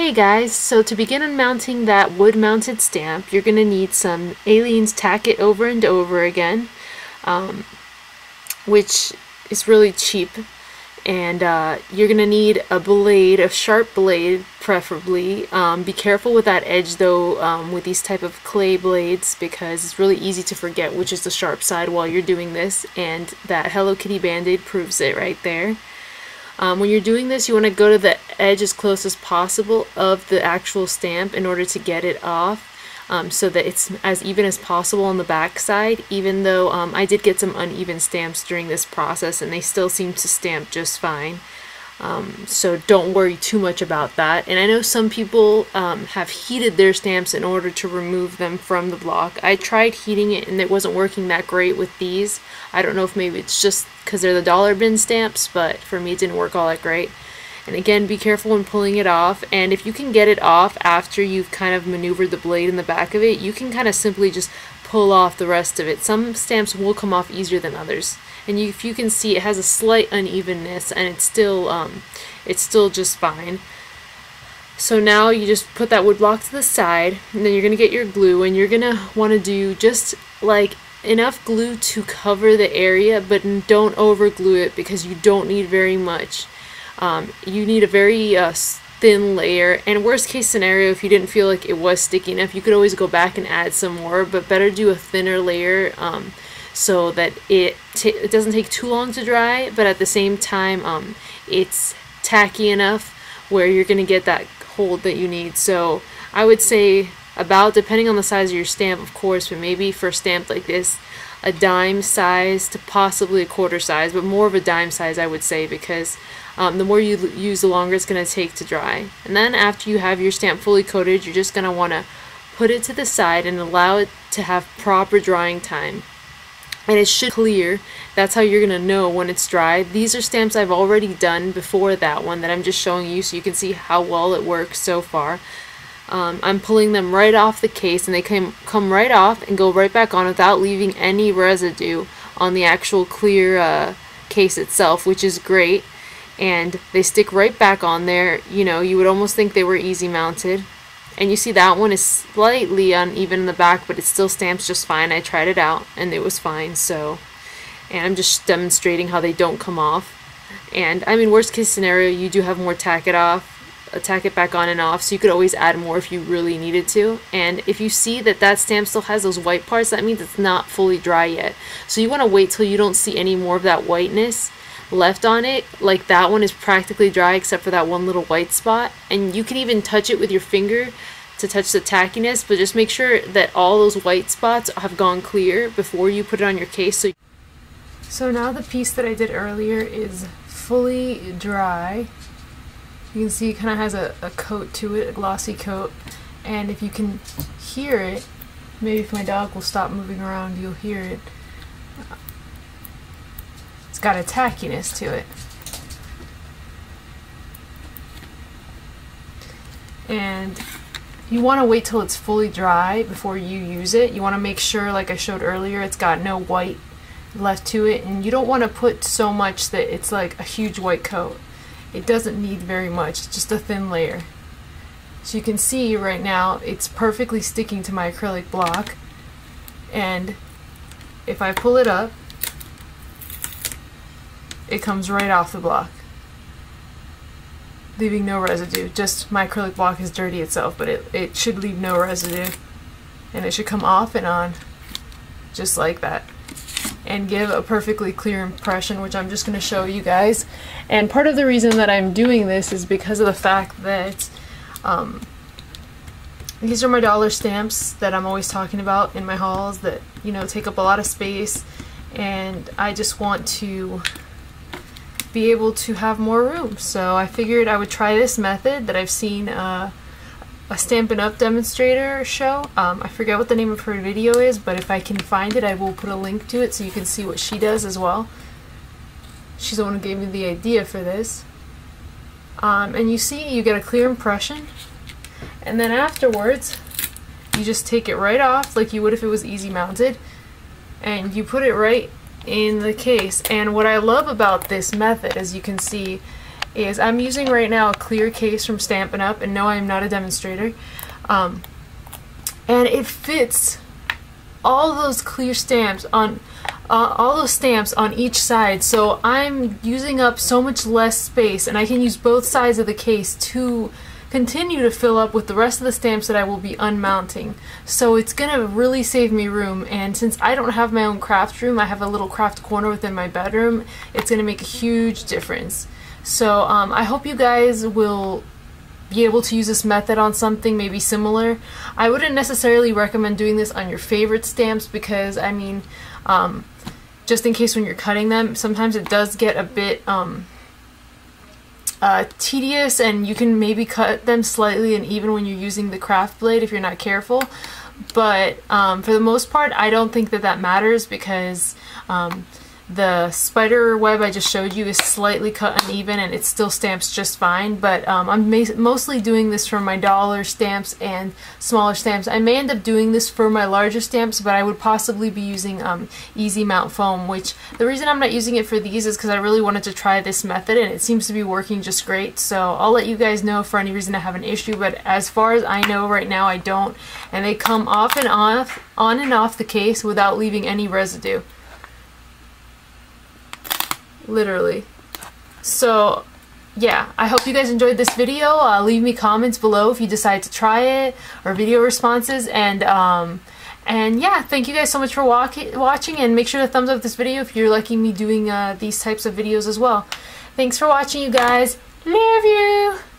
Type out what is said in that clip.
Hey guys, so to begin mounting that wood mounted stamp, you're going to need some Aleene's Tack It Over and Over Again, which is really cheap, and you're going to need a blade, a sharp blade preferably. Be careful with that edge though with these type of clay blades, because it's really easy to forget which is the sharp side while you're doing this, and that Hello Kitty Band-Aid proves it right there. When you're doing this, you want to go to the edge as close as possible of the actual stamp in order to get it off, so that it's as even as possible on the back side, even though I did get some uneven stamps during this process and they still seem to stamp just fine. So don't worry too much about that. And I know some people have heated their stamps in order to remove them from the block. I tried heating it and it wasn't working that great with these. I don't know if maybe it's just because they're the dollar bin stamps, but for me it didn't work all that great. And again, be careful when pulling it off, and if you can get it off after you've kind of maneuvered the blade in the back of it, you can kind of simply just pull off the rest of it. Some stamps will come off easier than others, and if you can see, it has a slight unevenness, and it's still just fine. So now you just put that wood block to the side, and then you're gonna get your glue, and you're gonna want to do just like enough glue to cover the area, but don't over glue it because you don't need very much. You need a very thin layer, and worst case scenario, if you didn't feel like it was sticky enough, you could always go back and add some more, but better do a thinner layer so that it doesn't take too long to dry, but at the same time it's tacky enough where you're going to get that hold that you need. So I would say about, depending on the size of your stamp of course, but maybe for a stamp like this, a dime size to possibly a quarter size, but more of a dime size I would say, because the more you use, the longer it's going to take to dry. And then after you have your stamp fully coated, you're just going to want to put it to the side and allow it to have proper drying time. And it should clear. That's how you're going to know when it's dry. These are stamps I've already done before that one that I'm just showing you, so you can see how well it works so far. I'm pulling them right off the case, and they come right off and go right back on without leaving any residue on the actual clear case itself, which is great. And they stick right back on there. You know, you would almost think they were easy mounted. And you see that one is slightly uneven in the back, but it still stamps just fine. I tried it out and it was fine. So, and I'm just demonstrating how they don't come off. And I mean, worst case scenario, you do have more tack it back on and off, so you could always add more if you really needed to. And if you see that that stamp still has those white parts, that means it's not fully dry yet. So you want to wait till you don't see any more of that whiteness left on it. Like that one is practically dry except for that one little white spot, and you can even touch it with your finger to touch the tackiness, but just make sure that all those white spots have gone clear before you put it on your case. So now the piece that I did earlier is fully dry. You can see it kind of has a coat to it, a glossy coat, and if you can hear it, maybe if my dog will stop moving around you'll hear it. It's got a tackiness to it. And you want to wait till it's fully dry before you use it. You want to make sure, like I showed earlier, it's got no white left to it, and you don't want to put so much that it's like a huge white coat. It doesn't need very much, just a thin layer. So you can see right now it's perfectly sticking to my acrylic block, and if I pull it up, it comes right off the block, leaving no residue. Just my acrylic block is dirty itself, but it should leave no residue, and it should come off and on just like that and give a perfectly clear impression, which I'm just going to show you guys. And part of the reason that I'm doing this is because of the fact that these are my dollar stamps that I'm always talking about in my hauls that, you know, take up a lot of space, and I just want to be able to have more room. So I figured I would try this method that I've seen a Stampin' Up! Demonstrator show. I forget what the name of her video is, but if I can find it I will put a link to it so you can see what she does as well. She's the one who gave me the idea for this. And you see, you get a clear impression, and then afterwards you just take it right off like you would if it was easy mounted, and you put it right in the case. And what I love about this method, as you can see, is I'm using right now a clear case from Stampin' Up, and no, I am not a demonstrator, and it fits all those clear stamps on all those stamps on each side, so I'm using up so much less space, and I can use both sides of the case to continue to fill up with the rest of the stamps that I will be unmounting. So it's gonna really save me room, and since I don't have my own craft room, I have a little craft corner within my bedroom, it's gonna make a huge difference. So I hope you guys will be able to use this method on something maybe similar. I wouldn't necessarily recommend doing this on your favorite stamps because, I mean, just in case when you're cutting them, sometimes it does get a bit tedious, and you can maybe cut them slightly uneven when you're using the craft blade if you're not careful. But for the most part, I don't think that that matters because the spider web I just showed you is slightly cut uneven and it still stamps just fine, but I'm mostly doing this for my dollar stamps and smaller stamps. I may end up doing this for my larger stamps, but I would possibly be using Easy Mount Foam, which the reason I'm not using it for these is because I really wanted to try this method and it seems to be working just great. So I'll let you guys know if for any reason I have an issue, but as far as I know right now I don't, and they come on and off the case without leaving any residue. Literally. So yeah, I hope you guys enjoyed this video. Leave me comments below if you decide to try it, or video responses, and yeah, thank you guys so much for watching, and make sure to thumbs up this video if you're liking me doing these types of videos as well. Thanks for watching, you guys. Love you!